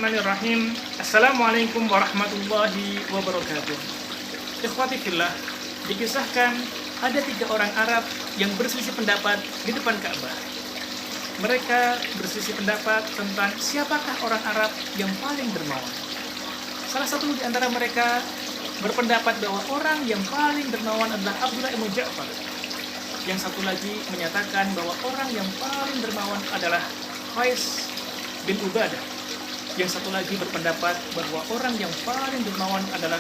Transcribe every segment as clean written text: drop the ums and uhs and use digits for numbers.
Bismillahirrahmanirrahim. Assalamualaikum warahmatullahi wabarakatuh. Ikhwati fillah, dikisahkan ada 3 orang Arab yang berselisih pendapat di depan Ka'bah. Mereka berselisih pendapat tentang siapakah orang Arab yang paling dermawan. Salah satu di antara mereka berpendapat bahwa orang yang paling dermawan adalah Abdullah ibn Ja'far. Yang satu lagi menyatakan bahwa orang yang paling dermawan adalah Qais bin Ubadah. Yang satu lagi berpendapat bahwa orang yang paling dermawan adalah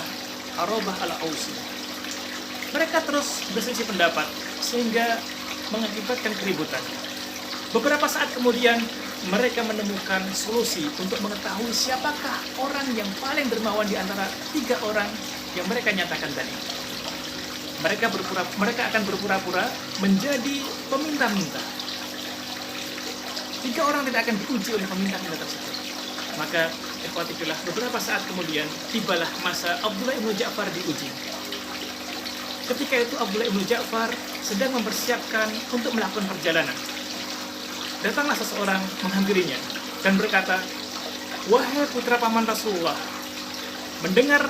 Arobah al-Ausi. Mereka terus berselisih pendapat sehingga mengakibatkan keributan. Beberapa saat kemudian mereka menemukan solusi untuk mengetahui siapakah orang yang paling dermawan di antara 3 orang yang mereka nyatakan tadi. Mereka akan berpura-pura menjadi peminta-minta. 3 orang tidak akan diuji oleh peminta-minta tersebut. Maka ikhwati fillah, beberapa saat kemudian tibalah masa Abdullah ibn Ja'far diuji. Ketika itu Abdullah ibn Ja'far sedang mempersiapkan untuk melakukan perjalanan. Datanglah seseorang menghampirinya dan berkata, "Wahai putra paman Rasulullah." Mendengar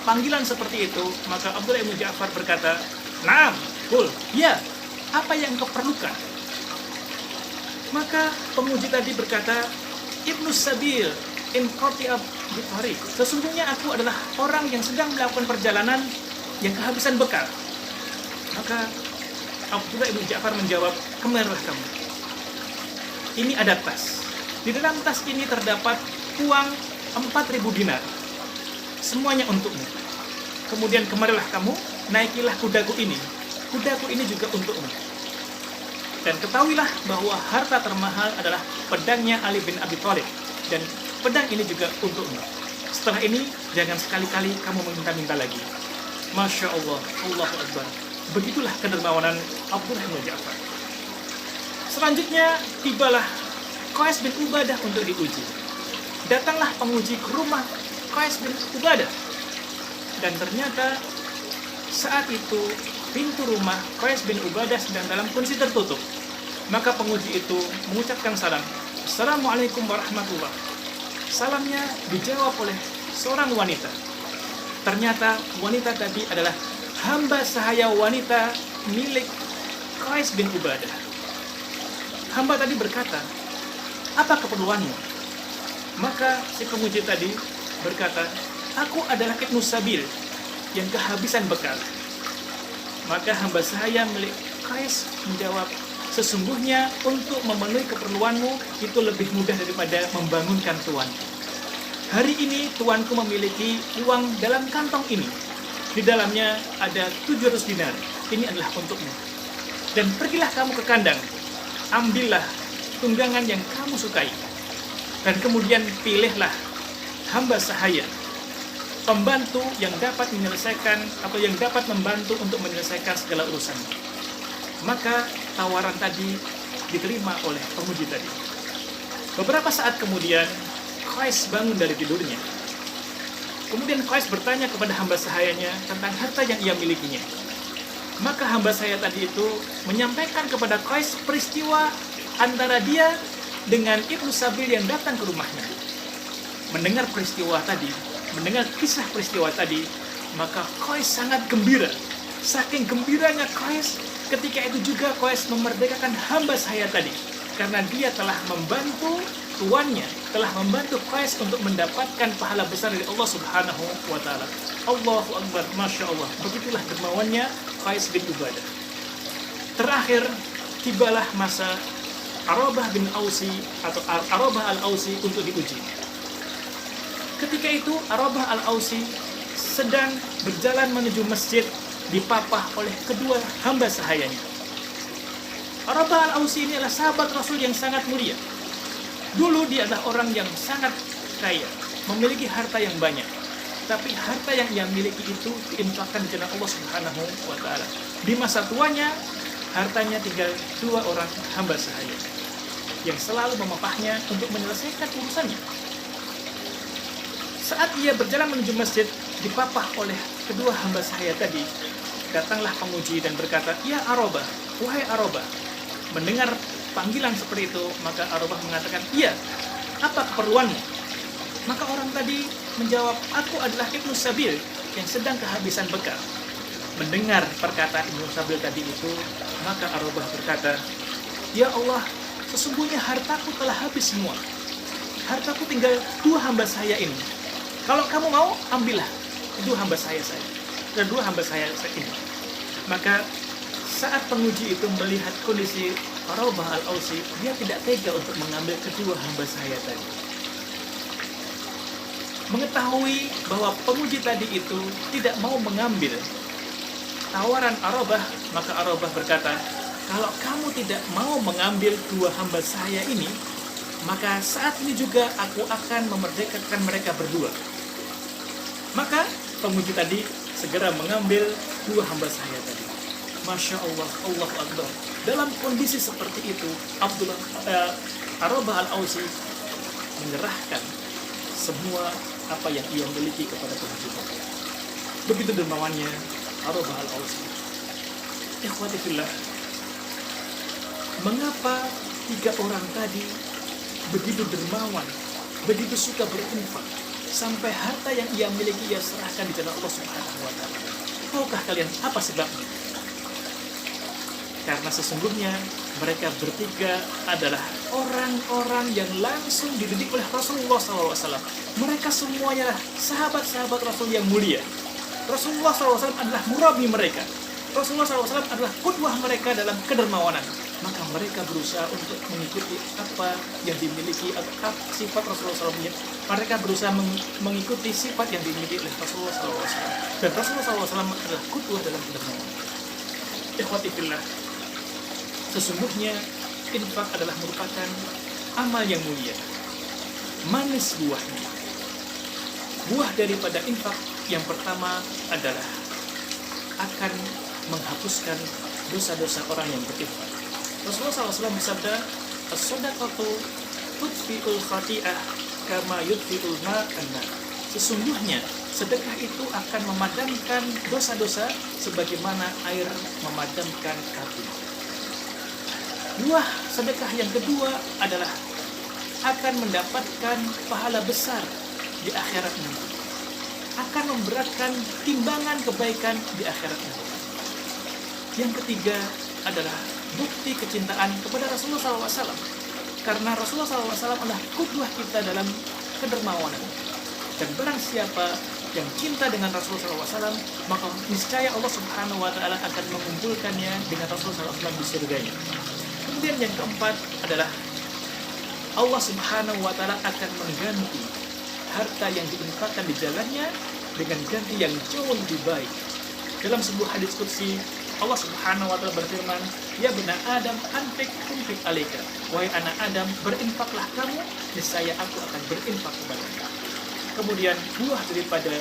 panggilan seperti itu, maka Abdullah ibn Ja'far berkata, "Naam, qul, ya, apa yang kau perlukan?" Maka pemuji tadi berkata, "Ibnu Sabil in qati'ab bitariq." Sesungguhnya aku adalah orang yang sedang melakukan perjalanan yang kehabisan bekal. Maka Abdullah ibn Ja'far menjawab, "Kemarilah kamu. Ini ada tas. Di dalam tas ini terdapat uang 4.000 dinar. Semuanya untukmu. Kemudian kemarilah kamu, naikilah kudaku ini. Kudaku ini juga untukmu. Dan ketahuilah bahwa harta termahal adalah pedangnya Ali bin Abi Thalib. Dan pedang ini juga untukmu. Setelah ini, jangan sekali-kali kamu meminta-minta lagi." Masya Allah, Allahu Akbar. Begitulah kedermawanan Abdullah bin Ja'far. Selanjutnya, tibalah Qais bin Ubadah untuk diuji. Datanglah penguji ke rumah Qais bin Ubadah. Dan ternyata saat itu pintu rumah Qais bin Ubadah sedang dalam kondisi tertutup. Maka penguji itu mengucapkan salam, "Assalamualaikum warahmatullah." Salamnya dijawab oleh seorang wanita. Ternyata wanita tadi adalah hamba sahaya wanita milik Qais bin Ubadah. Hamba tadi berkata, "Apa keperluanmu?" Maka si penguji tadi berkata, "Aku adalah Ibnu Sabil yang kehabisan bekal." Maka hamba sahaya milik Qais menjawab, "Sesungguhnya untuk memenuhi keperluanmu itu lebih mudah daripada membangunkan tuanku. Hari ini tuanku memiliki uang dalam kantong ini. Di dalamnya ada 700 dinar. Ini adalah untukmu. Dan pergilah kamu ke kandang. Ambillah tunggangan yang kamu sukai. Dan kemudian pilihlah hamba sahaya, pembantu yang dapat menyelesaikan atau yang dapat membantu untuk menyelesaikan segala urusan." Maka tawaran tadi diterima oleh penguji tadi. Beberapa saat kemudian Qais bangun dari tidurnya. Kemudian Qais bertanya kepada hamba sahayanya tentang harta yang ia milikinya. Maka hamba sahaya tadi itu menyampaikan kepada Qais peristiwa antara dia dengan Ibnu Sabil yang datang ke rumahnya. Mendengar kisah peristiwa tadi, maka Qais sangat gembira. Saking gembiranya Qais, ketika itu juga Qais memerdekakan hamba sahaya tadi. Karena dia telah membantu tuannya, telah membantu Qais untuk mendapatkan pahala besar dari Allah Subhanahu wa Ta'ala. Allahu Akbar, Masya Allah. Begitulah dermawannya Qais bin Ubadah. Terakhir, tibalah masa Arobah bin Ausi atau Arobah al-Ausi untuk diuji. Ketika itu Arobah al-Ausi sedang berjalan menuju masjid, dipapah oleh kedua hamba sahayanya. Arobah al-Ausi ini adalah sahabat Rasul yang sangat mulia. Dulu dia adalah orang yang sangat kaya, memiliki harta yang banyak. Tapi harta yang ia miliki itu diinfakkan di jalan Allah Subhanahu wa Ta'ala. Di masa tuanya, hartanya tinggal 2 orang hamba sahaya yang selalu memapahnya untuk menyelesaikan urusannya. Saat ia berjalan menuju masjid, dipapah oleh kedua hamba sahaya tadi. Datanglah penguji dan berkata, "Ya Arobah, wahai Arobah." Mendengar panggilan seperti itu, maka Arobah mengatakan, "Iya, apa keperluanmu?" Maka orang tadi menjawab, aku adalah Ibnu Sabil yang sedang kehabisan bekal. Mendengar perkataan Ibnu Sabil tadi itu, maka Arobah berkata, ya Allah, sesungguhnya hartaku telah habis semua. Hartaku tinggal 2 hamba saya ini. Kalau kamu mau, ambillah 2 hamba saya. Dan 2 hamba saya ini. Maka saat penguji itu melihat kondisi Arobah al-Ausi, dia tidak tega untuk mengambil kedua hamba saya tadi. Mengetahui bahwa penguji tadi itu tidak mau mengambil tawaran Arobah, maka Arobah berkata, kalau kamu tidak mau mengambil 2 hamba saya ini, maka saat ini juga aku akan memerdekakan mereka berdua. Maka penguji tadi segera mengambil 2 hamba saya tadi. Masya Allah, Allahu Akbar. Dalam kondisi seperti itu, Arobah al-Ausi menyerahkan semua apa yang ia miliki kepada penguji tadi. Begitu dermawannya Arobah al-Ausi. Ikhwati fillah, mengapa 3 orang tadi begitu dermawan, begitu suka berinfak, sampai harta yang ia miliki ia serahkan di jalan Allah Subhanahu wa Ta'ala? Tahukah kalian apa sebabnya? Karena sesungguhnya mereka bertiga adalah orang-orang yang langsung dididik oleh Rasulullah SAW. Mereka semuanya sahabat-sahabat Rasul yang mulia. Rasulullah SAW adalah murabi mereka. Rasulullah SAW adalah qudwah mereka dalam kedermawanan. Maka mereka berusaha untuk mengikuti apa yang dimiliki, atau sifat Rasulullah SAW. Mereka berusaha mengikuti sifat yang dimiliki oleh Rasulullah SAW. Dan Rasulullah SAW adalah qudwah dalam kedermawanan. Ikhwati fillah, sesungguhnya infak adalah merupakan amal yang mulia. Manis buahnya. Buah daripada infak yang pertama adalah akan menghapuskan dosa-dosa orang yang berinfak. Rasulullah SAW bersabda, as-sadaqatu tudfi'ul khati'ah kama yudfi'ul ma'anna. Sesungguhnya sedekah itu akan memadamkan dosa-dosa sebagaimana air memadamkan api. Buah sedekah yang kedua adalah akan mendapatkan pahala besar di akhirat nanti. Akan memberatkan timbangan kebaikan di akhirat nanti. Yang ketiga adalah bukti kecintaan kepada Rasulullah SAW. Karena Rasulullah SAW adalah qudwah kita dalam kedermawanan. Dan barang siapa yang cinta dengan Rasulullah SAW, maka niscaya Allah Subhanahu wa Ta'ala akan mengumpulkannya dengan Rasulullah SAW di surganya. Kemudian yang keempat adalah Allah Subhanahu wa Ta'ala akan mengganti harta yang diinfakkan di jalannya dengan ganti yang jauh lebih baik. Dalam sebuah hadis qudsi, Allah Subhanahu wa Ta'ala berfirman, ya bena Adam, anfik alaika. Wahai anak Adam, berinfaklah kamu, niscaya aku akan berinfak kepada kamu. Kemudian buah daripada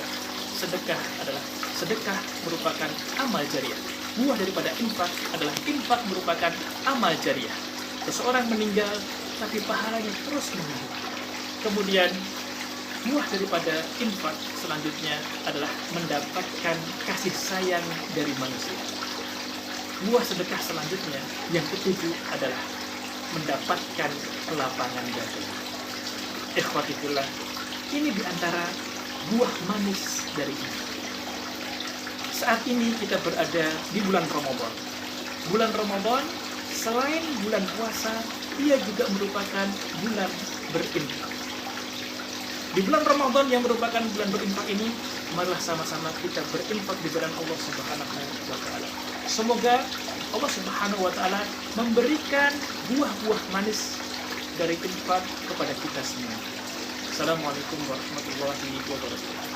sedekah adalah sedekah merupakan amal jariah. Buah daripada infak adalah infak merupakan amal jariah. Seseorang meninggal tapi pahalanya terus mengalir. Kemudian buah daripada infak selanjutnya adalah mendapatkan kasih sayang dari manusia. Buah sedekah selanjutnya yang ketujuh adalah mendapatkan kelapangan dada. Ikhwati fillah, ini diantara buah manis dari infak. Saat ini kita berada di bulan Ramadan. Bulan Ramadan selain bulan puasa, ia juga merupakan bulan berinfak. Di bulan Ramadan yang merupakan bulan berinfak ini, marilah sama-sama kita berinfak di jalan Allah Subhanahu wa Ta'ala. Semoga Allah Subhanahu wa Ta'ala memberikan buah-buah manis dari infak kepada kita semua. Assalamualaikum warahmatullahi wabarakatuh.